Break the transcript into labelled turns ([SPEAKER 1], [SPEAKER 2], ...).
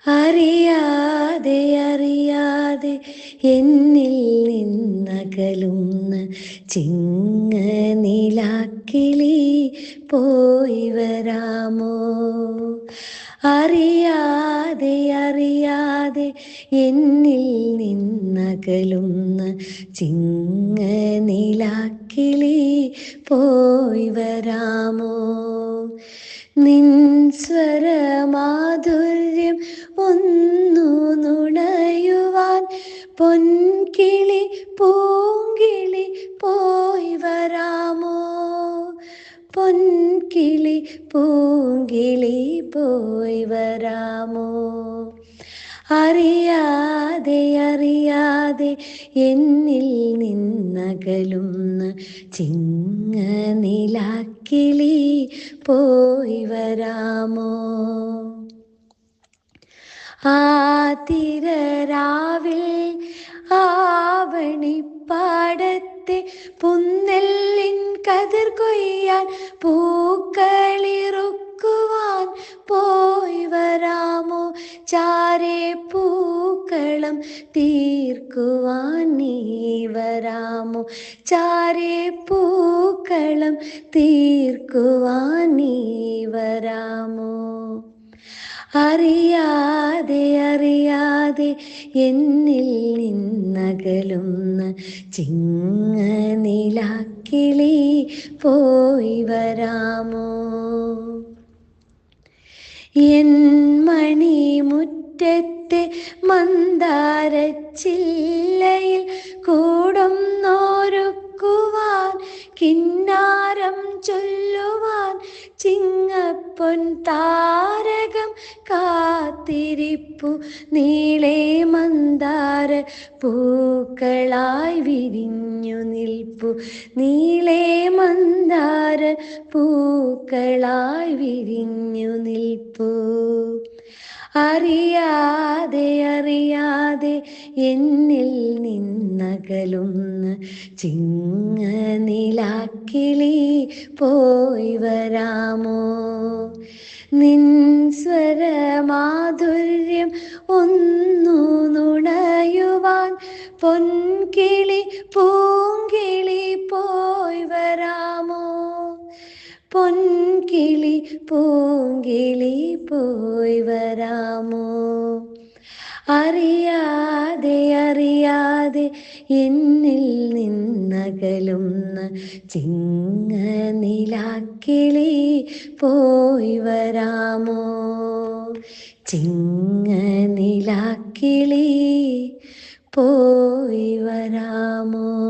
[SPEAKER 1] അറിയാതെ അറിയാതെ എന്നിൽ നിന്നകലുന്ന ചിങ്ങനിലാക്കിളി പോയി വരാമോ? അറിയാതെ അറിയാതെ എന്നിൽ നിന്നകലുന്ന ചിങ്ങനിലാക്കിളി പോയി വരാമോ? നിൻ സ്വരമാധുര്യം ഒന്നു നുണയുവാൻ പൊൻകിളി പൂങ്കിളി പോയി വരാമോ? പൊൻകിളി പൂങ്കിളി പോയി വരാമോ? അറിയാതെ അറിയാതെ എന്നിൽ നിന്നകലുന്ന ചിങ്ങനിലാക്കിളി പോയി വരാമോ? ആതിരരാവിൽ ആവണിപ്പാടത്തെ പുന്നെല്ലിൻ കതിർ കൊയ്യാൻ പൂക്കളിറുക്കുവാൻ പോയി വരാമോ? ചാരെ പൂക്കളം തീർക്കുവാൻ നീ വരാമോ? ചാരെ പൂക്കളം തീർക്കുവാൻ നീ വരാമോ? അറിയാതെ അറിയാതെ എന്നിൽ നിന്നകലുന്ന ചിങ്ങനിലാക്കിളി പോയി വരാമോ? എൻ മണിമുറ്റത്തെ മന്ദാരച്ചില്ലയിൽ കൂടുന്നോരുക്കുവാൻ കിന്നാരം ചൊല്ലുവാൻ ചിങ്ങപ്പൊൻ താരകം കാത്തിരിപ്പു നീളെ മന്ദാര പൂക്കളായി വിരിഞ്ഞു നിൽപ്പു നീളെ മന്ദാര പൂക്കളായി വിരിഞ്ഞു നിൽപ്പു. അറിയാതെ അറിയാതെ എന്നിൽ നിന്നകലുന്ന ചിങ്ങനിലാക്കിളി പോയി വരാമോ? നിൻ സ്വരമാധുര്യം ഒന്നു നുണയുവാൻ പൊൻകിളി പൂങ്കിളി പോയി വരാമോ? പൊൻകിളി പൂങ്കിളി പോയി വരാമോ? അറിയാതെ അറിയാതെ എന്നിൽ നിന്നകലുന്ന ചിങ്ങനിലാക്കിളി പോയി വരാമോ? ചിങ്ങനിലാക്കിളി പോയി വരാമോ?